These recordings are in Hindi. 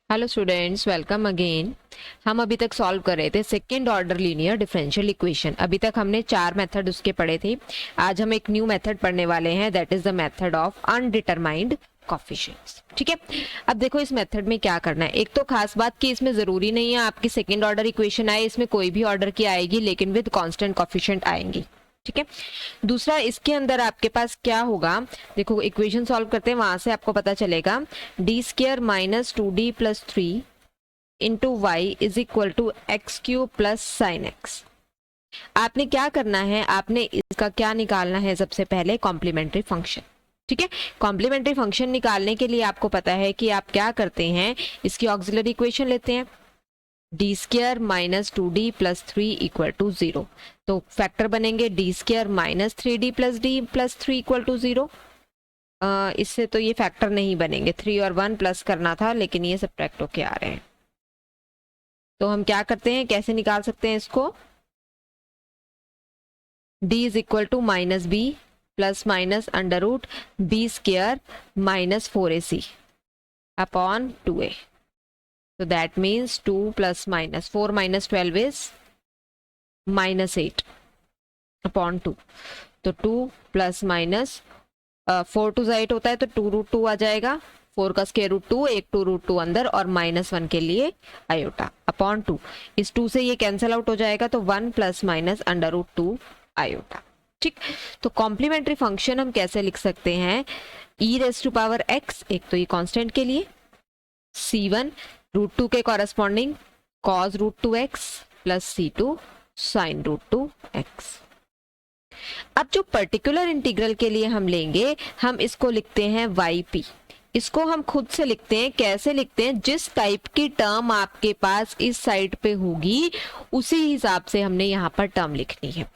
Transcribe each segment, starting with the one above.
Hello students, welcome again. हम अभी तक सॉल्व कर रहे थे second order linear differential equation. अभी तक हमने 4 मेथड उसके पढ़े थे। आज हम एक न्यू मेथड पढ़ने वाले हैं, that is the method of undetermined coefficients. ठीक है, अब देखो इस मेथड में क्या करना है। एक तो खास बात कि इसमें जरूरी नहीं है आपकी सेकेंड ऑर्डर इक्वेशन आए, इसमें कोई भी ऑर्डर की आएगी लेकिन विद कॉन्स्टेंट कोफिशिएंट आएंगी। ठीक है, दूसरा इसके अंदर आपके पास क्या होगा, देखो इक्वेशन सॉल्व करते हैं, वहां से आपको पता चलेगा d square minus 2d plus 3 into Y is equal to x cube plus sine x. आपने क्या करना है, आपने इसका क्या निकालना है, सबसे पहले कॉम्प्लीमेंट्री फंक्शन। ठीक है, कॉम्प्लीमेंट्री फंक्शन निकालने के लिए आपको पता है कि आप क्या करते हैं, इसकी ऑक्सिलरी इक्वेशन लेते हैं, d square minus 2d plus 3 equal to 0। तो फैक्टर बनेंगे d square minus 3d plus d plus 3 equal to 0। इससे तो ये फैक्टर नहीं बनेंगे, 3 और 1 प्लस करना था लेकिन ये सब्ट्रैक्ट होके आ रहे हैं। तो हम क्या करते हैं, कैसे निकाल सकते हैं इसको, d is equal to minus B plus minus under root b square minus 4ac upon 2a। So that means 2 plus minus 4 minus 12 is minus 8 upon 2. तो 2 plus minus 4 to 8 होता है तो 2 रूट 2 आ जाएगा, 4 का स्क्वायर रूट 2, एक 2 रूट 2 अंदर और माइनस 1 के लिए आयोटा अपॉन 2। इस 2 से ये कैंसिल आउट हो जाएगा तो 1 plus minus under root 2 iota. ठीक, तो कॉम्प्लीमेंट्री फंक्शन हम कैसे लिख सकते हैं, e raise to power x, एक तो ये कांस्टेंट के लिए, c1 रूट 2 के corresponding cos root 2x plus c2 sine root 2x। अब जो पर्टिकुलर इंटीग्रल के लिए हम लेंगे, हम इसको लिखते हैं yp। इसको हम खुद से लिखते हैं, कैसे लिखते हैं, जिस टाइप की टर्म आपके पास इस साइड पे होगी उसी हिसाब से हमने यहाँ पर टर्म लिखनी है।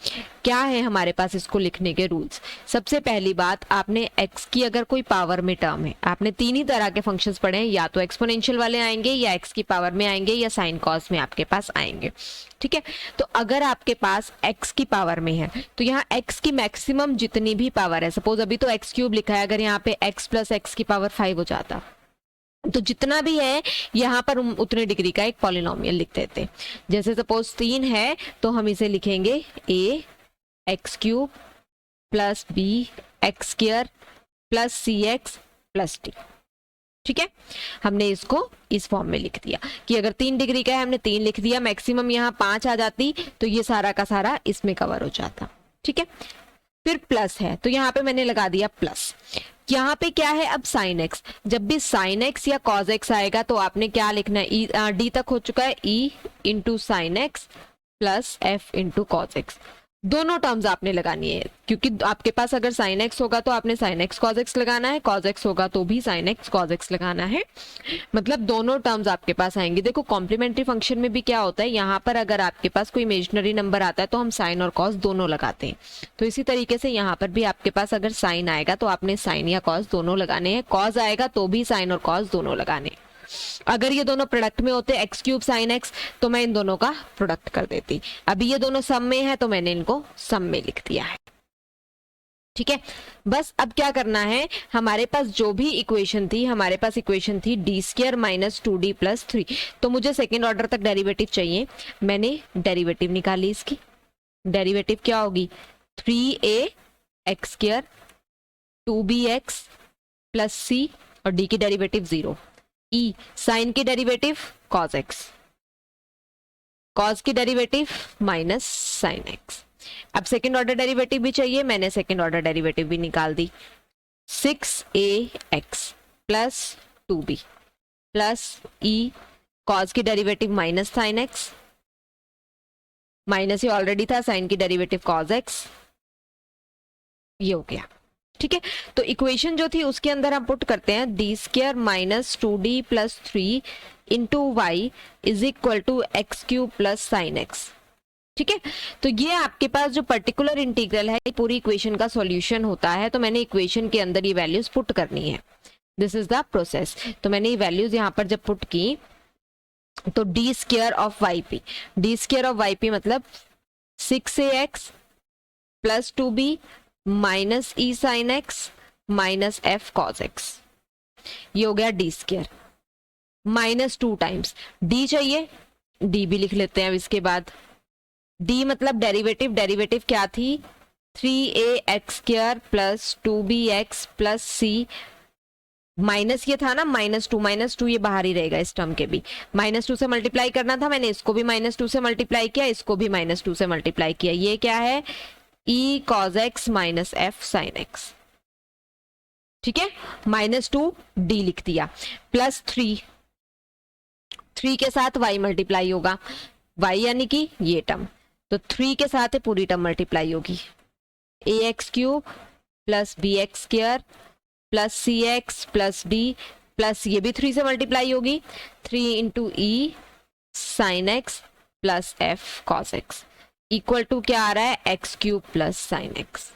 क्या है हमारे पास इसको लिखने के रूल्स। सबसे पहली बात, आपने x की अगर कोई पावर में टर्म है, आपने तीन ही तरह के फंक्शंस पढ़े हैं, या तो एक्सपोनेंशियल वाले आएंगे या x की पावर में आएंगे या साइन कॉस में आपके पास आएंगे। ठीक है, तो अगर आपके पास x की पावर में है तो यहाँ x की मैक्सिमम जितनी भी पावर है, सपोज अभी तो x क्यूब लिखा है, अगर यहाँ पे x प्लस x की पावर 5 हो जाता तो जितना भी है यहाँ पर उतने डिग्री का एक पॉलिनोमियल लिख देते। जैसे सपोज 3 है तो हम इसे लिखेंगे a x cube plus b x square plus c x plus t. ठीक है, हमने इसको इस फॉर्म में लिख दिया कि अगर 3 डिग्री का है हमने 3 लिख दिया, मैक्सिमम यहाँ 5 आ जाती तो ये सारा का सारा इसमें कवर हो जाता। ठीक है, फिर प्लस है तो यहाँ पे मैंने लगा दिया प्लस। यहाँ पे क्या है, अब साइन एक्स, जब भी साइन एक्स या कॉज एक्स आएगा तो आपने क्या लिखना है, डी तक हो चुका है, E into sine x plus F into cos x. दोनों टर्म्स आपने लगानी है, क्योंकि आपके पास अगर साइन एक्स होगा तो आपने साइन एक्स कॉज एक्स लगाना है, कॉज एक्स होगा तो भी साइन एक्स कॉज एक्स लगाना है, मतलब दोनों टर्म्स आपके पास आएंगे। देखो कॉम्प्लीमेंट्री फंक्शन में भी क्या होता है, यहाँ पर अगर आपके पास कोई इमेजिनरी नंबर आता है तो हम साइन और कॉज दोनों लगाते हैं, तो इसी तरीके से यहाँ पर भी आपके पास अगर साइन आएगा तो आपने साइन या कॉज दोनों लगाने हैं, कॉज आएगा तो भी साइन और कॉज दोनों लगाने। अगर ये दोनों प्रोडक्ट में होते एक्स क्यूब साइन एक्स तो मैं इन दोनों का प्रोडक्ट कर देती, अभी ये दोनों सम में है तो मैंने इनको सम में लिख दिया है। ठीक है, बस अब क्या करना है, हमारे पास जो भी इक्वेशन थी, हमारे पास इक्वेशन थी D square minus 2d plus 3, तो मुझे सेकेंड ऑर्डर तक डेरिवेटिव चाहिए। मैंने डेरिवेटिव निकाली, इसकी डेरिवेटिव क्या होगी, 3a x square 2bx plus c और d की डेरिवेटिव 0, ई साइन की डेरिवेटिव कॉस एक्स, कॉस की डेरिवेटिव माइनस साइन एक्स। अब सेकेंड ऑर्डर डेरिवेटिव भी चाहिए, मैंने सेकेंड ऑर्डर डेरिवेटिव भी निकाल दी, 6ax plus 2b plus e cos की derivative minus sine x, minus ये ऑलरेडी था, साइन की डेरिवेटिव कॉस एक्स, ये हो गया। ठीक है, तो इक्वेशन जो थी उसके अंदर हम पुट करते हैं d square minus 2d plus 3 into Y is equal to x cube plus sine x. ठीक है, तो ये आपके पास जो पर्टिकुलर इंटीग्रल है पूरी इक्वेशन का सॉल्यूशन होता है, तो मैंने इक्वेशन के अंदर ये वैल्यूज पुट करनी है, दिस इज द प्रोसेस। तो मैंने ये वैल्यूज यहाँ पर जब पुट की तो D square of Y P, D square of Y P मतलब 6ax plus 2b minus e sine x minus F cos x, ये हो गया डी स्क्वायर। -2 टाइम्स डी चाहिए, डी भी लिख लेते हैं अब इसके बाद। डी मतलब डेरिवेटिव, डेरिवेटिव क्या थी 3ax² प्लस 2bx प्लस सी, माइनस ये था ना -2 ये बाहर ही रहेगा इस टर्म के भी, -2 से मल्टीप्लाई करना था, मैंने इसको भी -2 से मल्टीप्लाई किया, इसको भी -2 से मल्टीप्लाई किया। ये क्या है e cos x minus f sin x, ठीक है, -2 डी लिख दिया, प्लस 3 के साथ y मल्टीप्लाई होगा, y यानी कि ये टर्म, तो 3 के साथ पूरी टर्म मल्टीप्लाई होगी, ax³ plus bx² plus cx plus d plus ये भी 3 से मल्टीप्लाई होगी, 3 into e sine x plus f cos x equal to क्या आ रहा है x³ प्लस साइन x।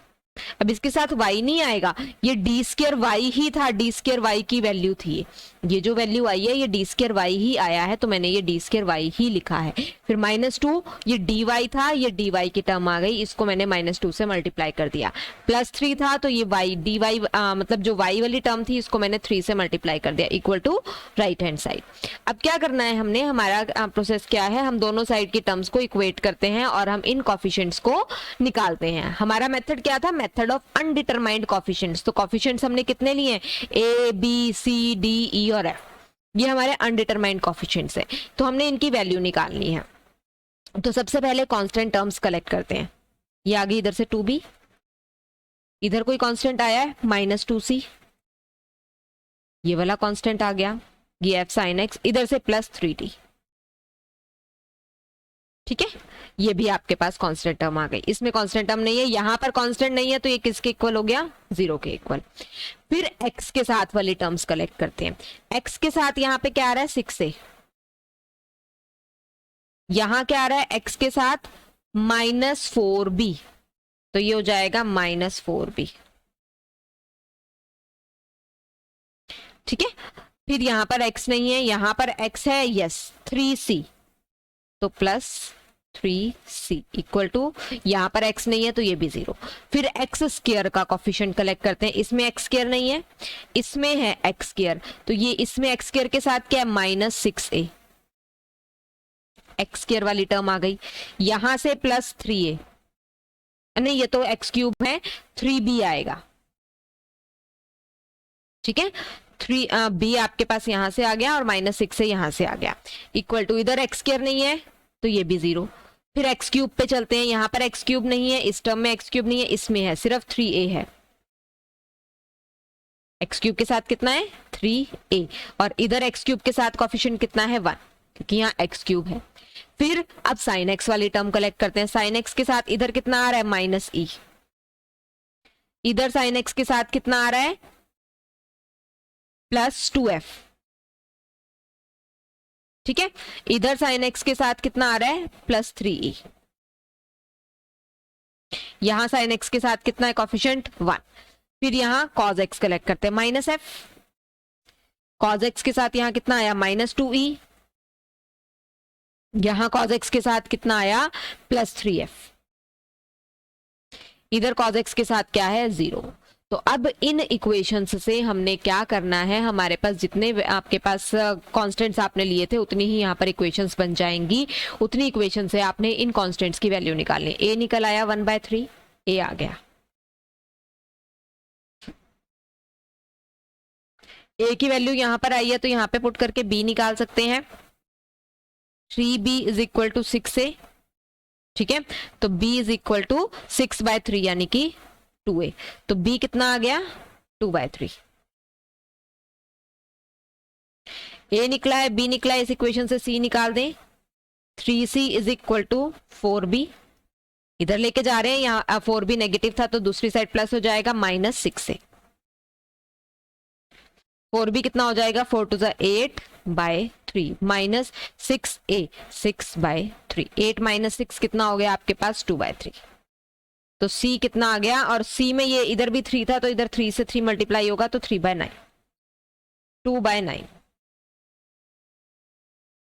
अब इसके साथ y नहीं आएगा, ये d² y ही था, d² y की वैल्यू थी, ये जो वैल्यू आई है ये d² y ही आया है, तो मैंने ये d² y ही लिखा है। फिर -2 ये dy था, ये dy की टर्म आ गई, इसको मैंने -2 से मल्टीप्लाई कर दिया, प्लस 3 था तो ये y dy मतलब जो y वाली टर्म थी इसको मैंने 3 से मल्टीप्लाई कर दिया, equal to right hand side. अब क्या करना है हमने, हमारा प्रोसेस क्या है, हम दोनों साइड की टर्म्स को इक्वेट करते हैं और हम इन कॉफिशिएंट्स को निकालते हैं। हमारा मेथड क्या था, मेथड ऑफ अनडिटरमाइंड कॉफिशिएंट्स। तो कॉफिशिएंट्स हमने कितने लिए, a b c d e और f, ये हमारे अनडिटरमाइंड कॉफिशिएंट्स है, तो हमने इनकी वैल्यू निकालनी है। तो सबसे पहले कांस्टेंट टर्म्स कलेक्ट करते हैं, ये आ गई इधर से 2b, इधर कोई कांस्टेंट आया है -2c, ये वाला कांस्टेंट आ गया, ये f sin x, इधर से प्लस 3d, ठीक है, ये भी आपके पास कांस्टेंट टर्म आ गई। इसमें कांस्टेंट टर्म नहीं है, यहां पर कांस्टेंट नहीं है, तो ये किसके इक्वल हो गया, 0 के इक्वल। फिर x के साथ वाली टर्म्स कलेक्ट करते हैं। x के साथ यहाँ पे क्या आ रहा है 6a, यहां क्या आ रहा है x के साथ -4b, तो ये हो जाएगा -4b, ठीक है। फिर यहां पर x नहीं है, यहां पर x है, यस 3c, तो प्लस 3c इक्वल टू, यहां पर x नहीं है तो ये भी 0। फिर x² का कोफिशिएंट कलेक्ट करते हैं, इसमें x² नहीं है, इसमें है x², तो ये इसमें x² के साथ क्या है -6a, x² वाली टर्म आ गई, यहां से प्लस 3a, नहीं ये तो x³ है, 3b आएगा, ठीक है, 3b आपके पास यहां से आ गया और -6 से यहां से आ गया, इक्वल टू, इधर x² नहीं है तो ये भी 0। फिर x³ पे चलते हैं, यहां पर x³ नहीं है, इस टर्म में x³ नहीं है, इसमें है, सिर्फ 3a है, x³ के साथ कितना है 3a, और इधर x³ के साथ कोफिशिएंट कितना है 1, क्योंकि यहाँ x³ है। फिर अब sin x वाली टर्म कलेक्ट करते हैं, sin x के साथ इधर कितना आ रहा है -e, इधर sin x के साथ कितना आ रहा है प्लस 2f, ठीक है, इधर sin x के साथ कितना आ रहा है प्लस 3e, यहां sin x के साथ कितना है कोफिशिएंट 1। फिर यहां cos x कलेक्ट करते हैं, -f, cos x के साथ यहां कितना आया -2e, यहां cos x के साथ कितना आया प्लस 3f, इधर cos x के साथ क्या है 0। तो अब इन इक्वेशंस से हमने क्या करना है, हमारे पास जितने आपके पास कांस्टेंट्स आपने लिए थे उतनी ही यहाँ पर इक्वेशंस बन जाएंगी, उतनी इक्वेशन से आपने इन कांस्टेंट्स की वैल्यू निकालनी। a निकल आया 1/3, a आ गया, a की वैल्यू यहाँ पर आई है तो यहाँ पे पुट करके b निकाल सकते हैं, 3b is equal to 6a, ठीक है, तो b इज इक्वल टू 6/3 यानी कि 2a, तो b कितना आ गया 2/3, a निकला है, b निकला है, इस इक्वेशन से c निकाल दें, 3c is equal to 4b, इधर लेके जा रहे हैं, यहाँ 4b नेगेटिव था तो दूसरी साइड प्लस हो जाएगा -6a, 4b कितना हो जाएगा 4 to 8/3 -6a 6/3, 8 - 6 कितना हो गया आपके पास 2/3, तो c कितना आ गया, और c में ये इधर भी 3 था तो इधर 3 से 3 मल्टीप्लाई होगा तो 3/9, 2/9,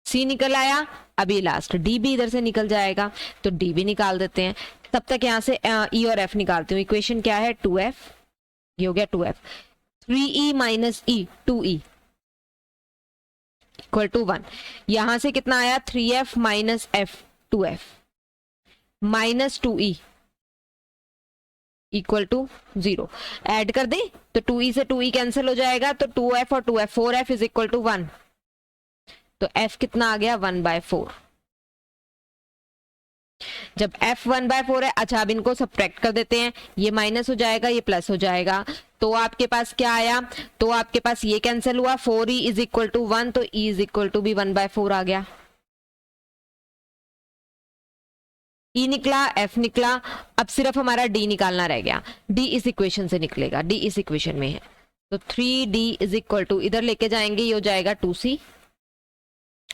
c निकल आया। अभी लास्ट d भी इधर से निकल जाएगा तो d भी निकाल देते हैं, तब तक यहां से e और f निकालते हूँ। इक्वेशन क्या है 2f, ये हो गया 2f, 3e - e 2e, equal to 1। यहां से कितना आया 3f minus f 2f minus 2e equal to 0। Add कर दे तो 2e से 2e कैंसिल हो जाएगा, तो 2f और 2f 4f is equal to 1। तो f कितना आ गया 1/4। जब f 1/4 है, अच्छा अब इनको सब्ट्रैक्ट कर देते हैं, ये माइनस हो जाएगा ये प्लस हो जाएगा, तो आपके पास क्या आया, तो आपके पास ये कैंसिल हुआ, 4e इज इक्वल टू 1, तो e इज इक्वल टू भी 1/4 आ गया। E निकला, f निकला, अब सिर्फ हमारा d निकालना रह गया। d इस इक्वेशन से निकलेगा, d इस इक्वेशन में है, तो 3d इज इक्वल टू इधर लेके जाएंगे, ये हो जाएगा 2c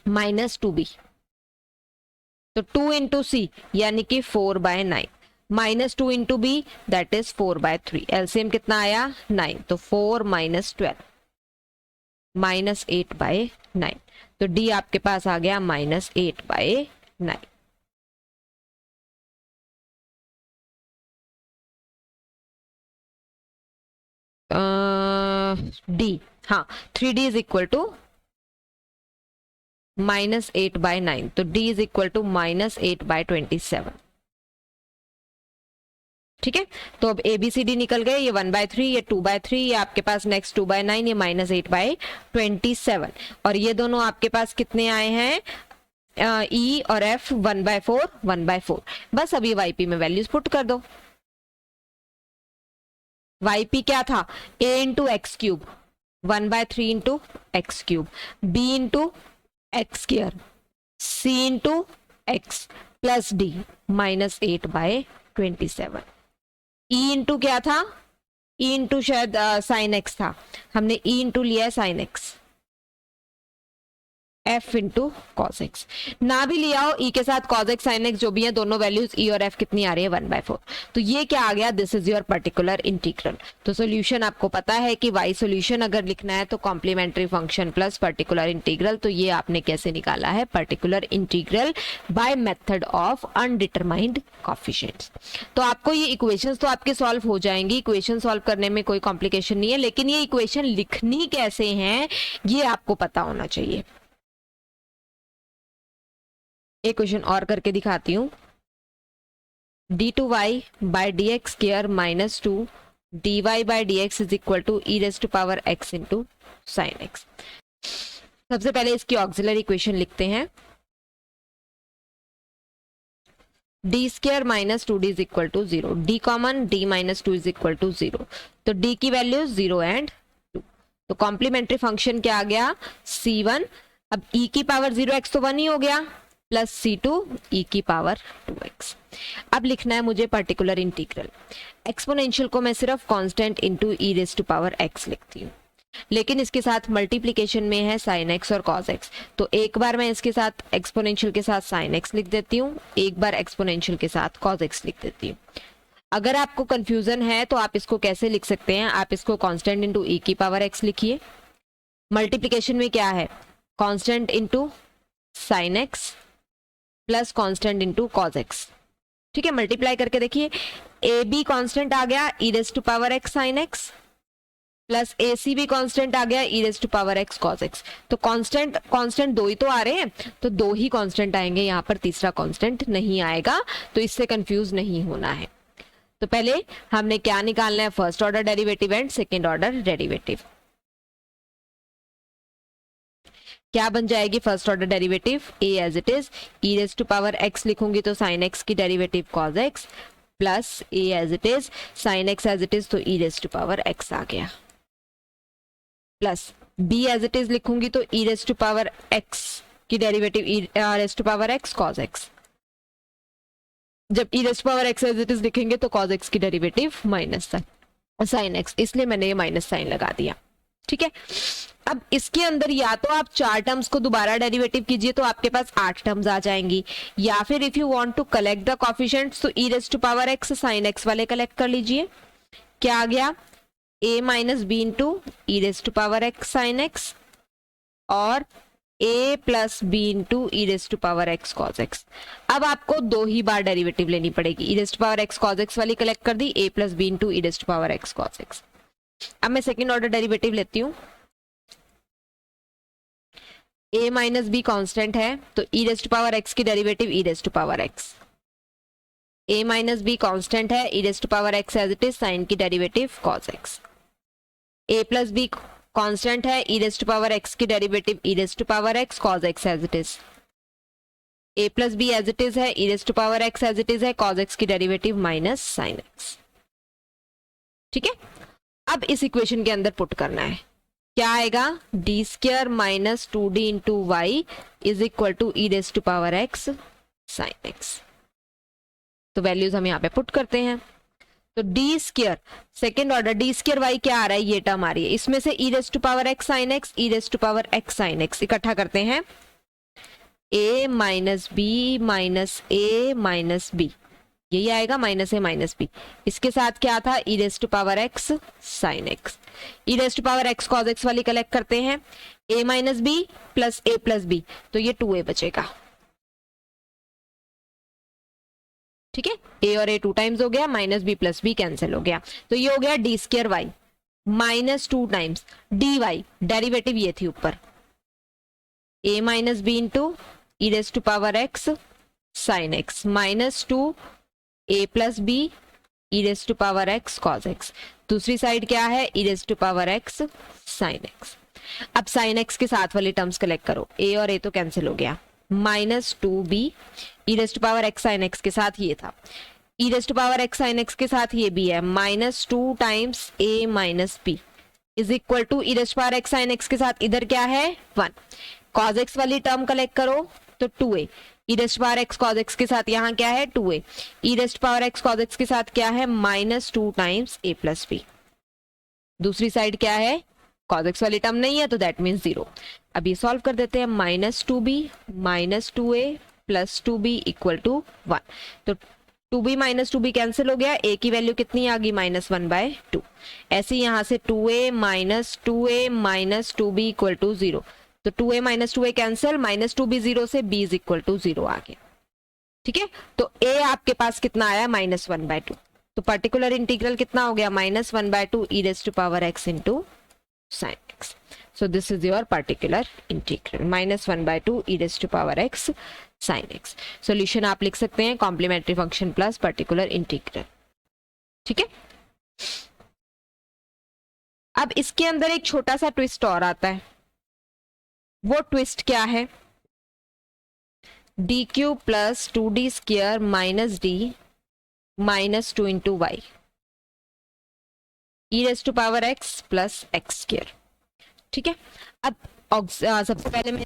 माइनस 2b, तो 2 इंटू सी यानी कि 4/9 minus 2 into b that is 4/3। LCM कितना आया 9, तो 4 माइनस 12 माइनस 8/9, तो डी आपके पास आ गया माइनस 8/9। डी, हाँ 3d is equal to minus 8/9, तो d is equal to minus 8/27। ठीक है, तो अब ए बी सी डी निकल गए, ये 1/3, ये 2/3, ये आपके पास नेक्स्ट 2/9, ये माइनस 8/27, और ये दोनों आपके पास कितने आए हैं ई और एफ 1/4 1/4। बस अभी वाईपी में वैल्यूज पुट कर दो। वाईपी क्या था a into x cube 1/3 into x cube, b into x square, c into x plus D minus 8/27। e into क्या था, e इंटू शायद साइन एक्स था, हमने e इंटू लिया है sine x, f into cos x, ना भी लिया हो e के साथ कॉस एक्स साइन एक्स जो भी है, दोनों वैल्यूज e और f कितनी आ रही है 1/4। तो ये क्या आ गया, this is your particular integral. तो सॉल्यूशन आपको पता है कि y सॉल्यूशन अगर लिखना है तो complementary function plus particular integral, तो ये आपने कैसे निकाला है, particular integral by method of undetermined coefficients. तो आपको ये इक्वेशंस तो आपके सॉल्व हो जाएंगी, इक्वेशन सॉल्व करने में कोई कॉम्प्लिकेशन नहीं है, लेकिन ये इक्वेशन लिखनी कैसे है ये आपको पता होना चाहिए। एक क्वेश्चन और करके दिखाती हूँ, d2y by d x square minus 2 dy by d x is equal to e raise to power x into sine x. सबसे पहले इसकी ऑक्सिलरी इक्वेशन लिखते हैं, d square minus 2d is equal to 0, d common, d minus 2 is equal to 0, तो d की वैल्यू 0 एंड 2, तो कॉम्प्लीमेंट्री फंक्शन क्या आ गया c1, अब e की पावर 0x तो 1 ही हो गया, प्लस c2 e की पावर 2x। अब लिखना है मुझे पर्टिकुलर इंटीग्रल। एक्सपोनेंशियल को मैं सिर्फ constant into e raise to power x लिखती हूँ, लेकिन इसके साथ मल्टीप्लिकेशन में है sin x और cos x, तो एक बार मैं इसके साथ एक्सपोनेंशियल के साथ sin x लिख देती हूँ, एक बार एक्सपोनेंशियल के साथ cos x लिख देती हूँ। अगर आपको कंफ्यूजन है तो आप इसको कैसे लिख सकते हैं, आप इसको कांस्टेंट इनटू e की पावर x लिखिए, मल्टीप्लिकेशन में क्या है constant into sin x plus constant into cos x। ठीक है, मल्टीप्लाई करके देखिए, ए बी कांस्टेंट आ गया e raise to power x sin x, plus A C भी कांस्टेंट आ गया e raise to power x cos x। तो कांस्टेंट कांस्टेंट दो ही तो आ रहे हैं, तो दो ही कांस्टेंट आएंगे, यहाँ पर तीसरा कांस्टेंट नहीं आएगा, तो इससे कंफ्यूज नहीं होना है। तो पहले हमने क्या निकालना है, first order derivative and second order derivative. क्या बन जाएगी first order derivative, a as it is e raise to power x लिखूंगी तो sin x की derivative cos x, plus a as it is sin x as it is तो e raise to power x आ गया, plus b as it is लिखूंगी तो e raise to power x की derivative e raise to power x cos x, जब e raise to power x as it is लिखेंगे तो cos x की डेरिवेटिव माइनस sin x, इसलिए मैंने ये माइनस साइन लगा दिया। ठीक है, अब इसके अंदर या तो आप 4 टर्म्स को दोबारा डेरिवेटिव कीजिए तो आपके पास 8 टर्म्स आ जाएंगी, या फिर if you want to collect the coefficients तो e raise to power x sin x वाले कलेक्ट कर लीजिए। क्या आ गया, a minus B into e raise to power x sin x और a plus b into e raise to power x cos x। अब आपको दो ही बार डेरिवेटिव लेनी पड़ेगी, e raise to power x cos x वाली कलेक्ट कर दी, a plus b into e raise to power x cos x। अब मैं सेकेंड ऑर्डर डेरिवेटिव लेती हूँ, a माइनस बी कांस्टेंट है तो e raise to power x की derivative e raise to power x, a minus B constant है e raise to power x as it is sine की derivative cos x, a plus B constant है e raise to power x की derivative e raise to power x cos x as it is, a plus B as it is है e raise to power x as it is है cos x की डेरिवेटिव माइनस साइन x। ठीक है, अब इस इक्वेशन के अंदर पुट करना है, क्या आएगा, d square minus 2d into Y is equal to e raise to power x sine x. तो वैल्यूज हम यहाँ पे पुट करते हैं, तो D square second order d square y क्या आ रहा है, ये टर्म आ रही है, इसमें से e raise to power x sine x, e raise to power x sine x इकट्ठा करते हैं, a minus B minus A minus B, यही आएगा माइनस ए माइनस बी, इसके साथ क्या था e raise to power x sine x, e raise to power x cos x वाली कलेक्ट करते हैं, a minus B plus A plus B, तो ये 2a बचेगा। ठीक है, a और a 2 टाइम्स हो गया, minus B plus B cancel हो गया, तो ये हो गया D square Y minus 2 times D Y, derivative ये थी ऊपर, a minus B into e raise to power x sine x minus 2 a plus B e raise to power x cos x, दूसरी साइड क्या है e raise to power x sine x. अब साइन एक्स के साथ वाली टर्म्स कलेक्ट करो, a और a तो कैंसिल हो गया, minus 2b e raise to power x sine x के साथ ये था, e raise to power x sine x के साथ ये भी है, minus 2 times a minus b is equal to e raise to power x sine x के साथ इधर क्या है 1, कॉज एक्स वाली टर्म कलेक्ट करो तो 2a, e raise power x cos x के साथ यहाँ क्या है 2a, e raise power x cos x के साथ क्या है minus 2 times a plus B, दूसरी साइड क्या है कॉज एक्स वाली टर्म नहीं है तो दैट मीन्स 0। अब ये सॉल्व कर देते हैं, minus 2b minus 2a plus 2b equal to 1, तो 2b माइनस 2b कैंसिल हो गया, a की वैल्यू कितनी आ गई -1/2, ऐसे यहाँ से 2a minus 2a minus 2b equal to 0, तो 2a minus 2a cancel, minus 2b 0 से b इज इक्वल टू 0 आ गया। ठीक है, तो a आपके पास कितना आया -1/2, तो पर्टिकुलर इंटीग्रल कितना हो गया -1/2 e raise to power x into sine x. So this is your particular integral -1/2 e raise to power x sine x. Solution आप लिख सकते हैं complementary function plus particular integral. ठीक है, अब इसके अंदर एक छोटा सा ट्विस्ट और आता है, वो ट्विस्ट क्या है, d cube 2d square minus d minus 2 into y e raise to power x plus x square. ठीक है, अब सबसे पहले मैं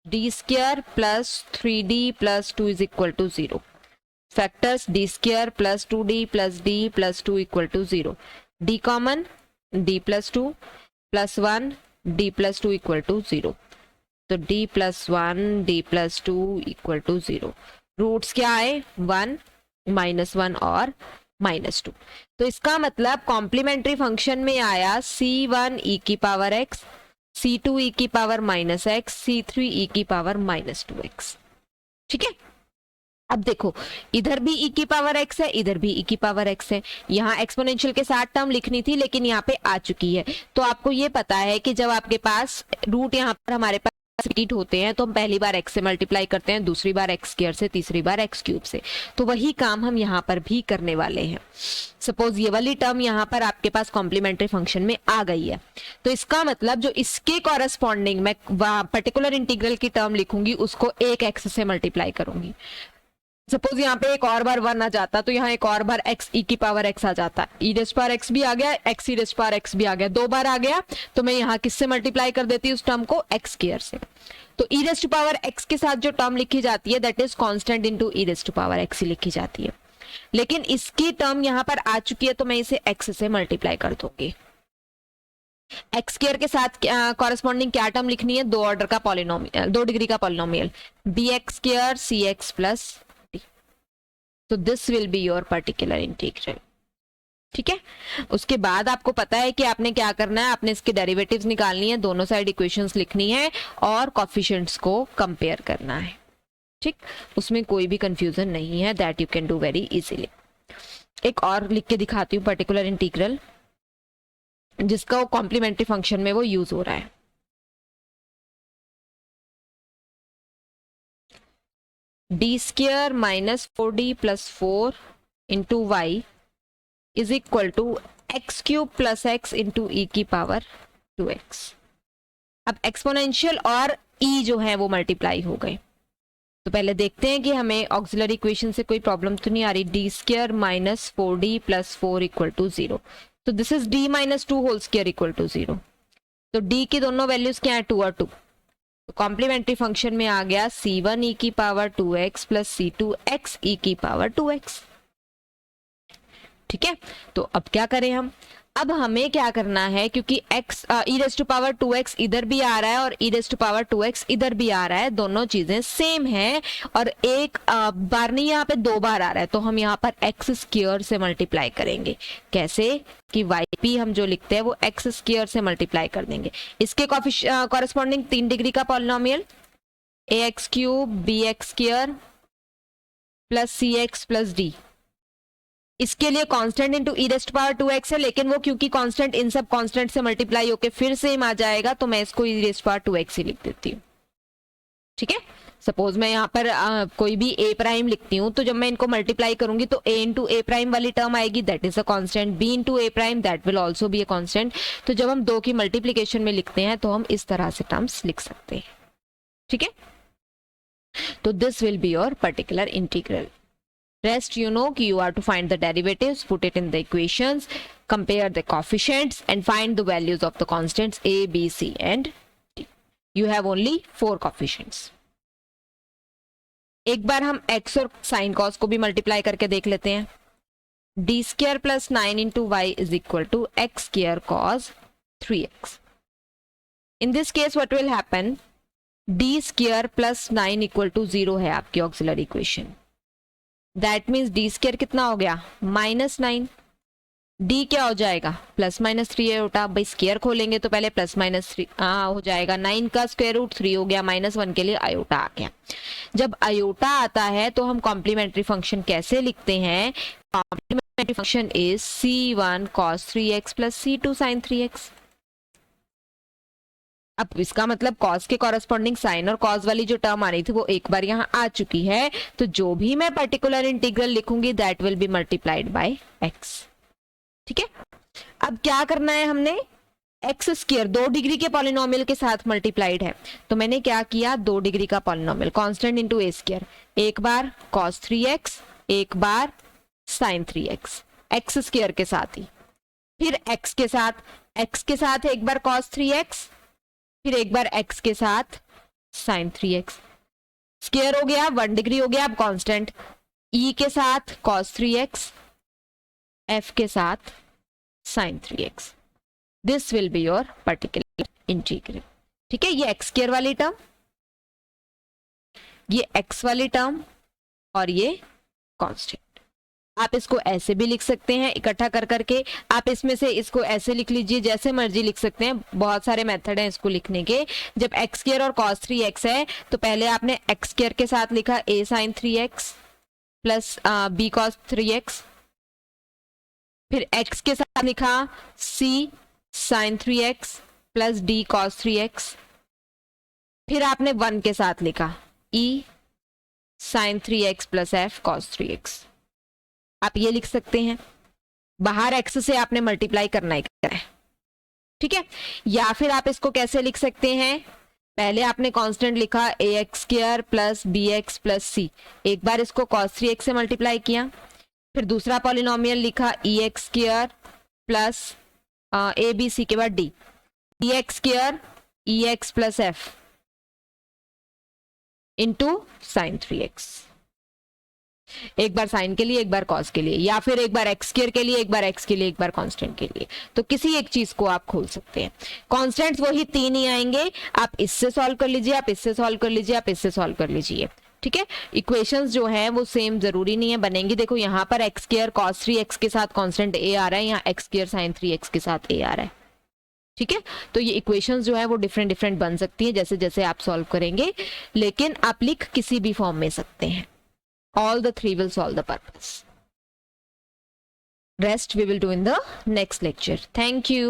d square plus 3d plus 2 is equal to 0, factors d square plus 2d plus d plus 2 equal to 0, d common d plus 2 plus 1 d plus 2 equal to 0, तो d plus 1 d plus 2 equal to 0, roots क्या आए 1 -1 और -2, तो इसका मतलब कॉम्प्लीमेंट्री फंक्शन में आया c1 e की पावर x, c2 e की पावर -x, c3 e की पावर -2x। ठीक है, अब देखो इधर भी e की पावर x है, इधर भी e की पावर x है, यहाँ एक्सपोनेंशियल के साथ टर्म लिखनी थी लेकिन यहाँ पे आ चुकी है, तो आपको ये पता है कि जब आपके पास रूट यहाँ पर हमारे पास रिपीट होते हैं तो हम पहली बार x से मल्टीप्लाई करते हैं, दूसरी बार x स्क्वायर से, तीसरी बार x क्यूब से, तो वही काम हम यहाँ पर भी करने वाले हैं। सपोज ये वाली टर्म यहाँ पर आपके पास कॉम्प्लीमेंट्री फंक्शन में आ गई है, तो इसका मतलब जो इसके कॉरेस्पॉन्डिंग मैं पर्टिकुलर इंटीग्रल की टर्म लिखूंगी उसको एक x से मल्टीप्लाई करूंगी। सपोज यहाँ पे एक और बार 1 आ जाता तो यहाँ एक और बार x e की पावर x आ जाता, e रेस पावर x भी आ गया, x e raise power x भी आ गया, 2 बार आ गया, तो मैं यहाँ किससे मल्टीप्लाई कर देती हूँ उस टर्म को x स्क्वायर से, तो e raise to power x के साथ जो टर्म लिखी जाती है that is constant into e raise to power x ही लिखी जाती है, लेकिन इसकी टर्म यहाँ पर आ चुकी है तो मैं इसे x से मल्टीप्लाई कर दूंगी। एक्स स्क्वायर के साथ कॉरेस्पॉन्डिंग क्या टर्म लिखनी है, 2 ऑर्डर का पॉलिनोमियल, 2 डिग्री का पॉलिनोमियल, बी एक्स स्क्वायर सी एक्स प्लस डी। तो this will be your particular integral. ठीक है, उसके बाद आपको पता है कि आपने क्या करना है, आपने इसके डेरिवेटिव्स निकालनी है, दोनों साइड इक्वेशंस लिखनी है और कोफिशिएंट्स को कंपेयर करना है। ठीक, उसमें कोई भी कंफ्यूजन नहीं है, that you can do very easily. एक और लिख के दिखाती हूँ पर्टिकुलर इंटीग्रल जिसका वो कॉम्प्लीमेंट्री फंक्शन में वो यूज हो रहा है। D square minus 4d plus 4 into Y is equal to x cube plus x into e की पावर 2x। अब एक्सपोनेंशियल और e जो है वो मल्टीप्लाई हो गए, तो पहले देखते हैं कि हमें ऑक्सिलरी इक्वेशन से कोई प्रॉब्लम तो नहीं आ रही। D square minus 4d plus 4 equal to 0, तो this is d minus 2 whole square equal to 0। तो d की दोनों वैल्यूज क्या है, 2 और 2, तो कॉम्प्लीमेंट्री फंक्शन में आ गया c1 e की power 2x plus c2 x e की पावर 2x। ठीक है, तो अब क्या करें हम, अब हमें क्या करना है, क्योंकि x e raise to power 2x इधर भी आ रहा है और e raise to power 2x इधर भी आ रहा है, दोनों चीजें सेम है और एक बार नहीं यहाँ पे 2 बार आ रहा है, तो हम यहाँ पर x स्क्वायर से मल्टीप्लाई करेंगे। कैसे कि yp हम जो लिखते हैं वो x स्क्वायर से मल्टीप्लाई कर देंगे। इसके कॉरेस्पॉन्डिंग 3 डिग्री का polynomial ax cube bx square plus cx plus d, इसके लिए कांस्टेंट इंटू ई रेस्ट पावर 2x है, लेकिन वो क्योंकि कांस्टेंट इन सब कांस्टेंट से मल्टीप्लाई होके फिर सेम आ जाएगा, तो मैं इसको ई रेस्ट पावर 2x ही लिख देती हूँ। ठीक है, सपोज मैं यहाँ पर कोई भी a प्राइम लिखती हूँ, तो जब मैं इनको मल्टीप्लाई करूंगी तो a इंटू ए प्राइम वाली टर्म आएगी, that is a constant, b into A prime that will also be a constant. तो जब हम 2 की मल्टीप्लीकेशन में लिखते हैं तो हम इस तरह से टर्म्स लिख सकते हैं। ठीक है, तो this will be your particular integral. Rest you know कि you are to find the derivatives, put it in the equations, compare the coefficients and find the values of the constants a, b, c and d. You have only 4 coefficients. एक बार हम x और sin cos को भी मल्टीप्लाई करके देख लेते हैं। d square plus 9 into Y is equal to x square cos 3x. In this case what will happen? d square plus 9 equal to 0 है आपकी auxiliary equation. That means d square कितना हो गया, -9, डी क्या हो जाएगा, +-3 आयोटा। भाई स्क्वायर खोलेंगे तो पहले +-3 हो जाएगा, 9 का स्क्वायर रूट 3 हो गया, -1 के लिए आयोटा आ गया। जब आयोटा आता है तो हम कॉम्प्लीमेंट्री फंक्शन कैसे लिखते हैं, complementary function is c1 cos 3x plus c2 sin 3x। अब इसका मतलब cos के कॉरेस्पॉन्डिंग साइन और cos वाली जो टर्म आ रही थी वो एक बार यहाँ आ चुकी है, तो जो भी मैं पर्टिकुलर इंटीग्रल लिखूंगी that will be multiplied by x। ठीक है, अब क्या करना है, हमने एक्स स्क्वायर 2 डिग्री के पॉलिनोमियल के साथ मल्टीप्लाइड है, तो मैंने क्या किया, 2 डिग्री का पॉलिनोमियल कांस्टेंट इनटू ए स्क्वायर, एक बार cos 3x एक बार sin 3x एक्स स्क्वायर के साथ ही, फिर x के साथ एक बार cos 3x फिर एक बार x के साथ sin 3x, स्क्वायर हो गया 1 डिग्री हो गया। अब कांस्टेंट e के साथ cos 3x, f के साथ sin 3x, this will be your particular integral. ठीक है, ये x स्क्वायर वाली टर्म, ये x वाली टर्म और ये कांस्टेंट। आप इसको ऐसे भी लिख सकते हैं इकट्ठा कर करके, आप इसमें से इसको ऐसे लिख लीजिए, जैसे मर्जी लिख सकते हैं, बहुत सारे मेथड हैं इसको लिखने के। जब एक्स स्क्वायर और cos 3x है तो पहले आपने एक्स स्क्वायर के साथ लिखा a sin 3x plus b cos 3x, फिर x के साथ लिखा c sin 3x plus d cos 3x, फिर आपने 1 के साथ लिखा e sin 3x plus f cos 3x। आप ये लिख सकते हैं, बाहर x से आपने मल्टीप्लाई करना ही करना है। ठीक है, या फिर आप इसको कैसे लिख सकते हैं, पहले आपने कांस्टेंट लिखा ax square plus bx plus c, एक बार इसको cos 3x से मल्टीप्लाई किया, फिर दूसरा पॉलिनोमियल लिखा ex स्क्वायर प्लस abc के बाद d, dx square ex plus f into sin 3x। एक बार साइन के लिए, एक बार कॉस के लिए, या फिर एक बार एक्स स्क्वायर के लिए, एक बार एक्स के लिए, एक बार कांस्टेंट के लिए। तो किसी एक चीज को आप खोल सकते हैं। कांस्टेंट्स वही 3 ही आएंगे। आप इससे सॉल्व कर लीजिए, आप इससे सॉल्व कर लीजिए, आप इससे सॉल्व कर लीजिए, ठीक है। इक्वेशंस जो है वो सेम जरूरी नहीं है बनेंगी। देखो यहाँ पर एक्स स्क्वायर cos 3x के साथ कांस्टेंट a आ रहा है, यहाँ एक्स स्क्वायर sin 3x के साथ a आ रहा है, ठीक है। तो ये इक्वेशंस जो है वो डिफरेंट डिफरेंट बन सकती है जैसे जैसे आप सॉल्व करेंगे, लेकिन आप लिख किसी भी फॉर्म में सकते हैं। All the three will solve the purpose. Rest we will do in the next lecture. Thank you.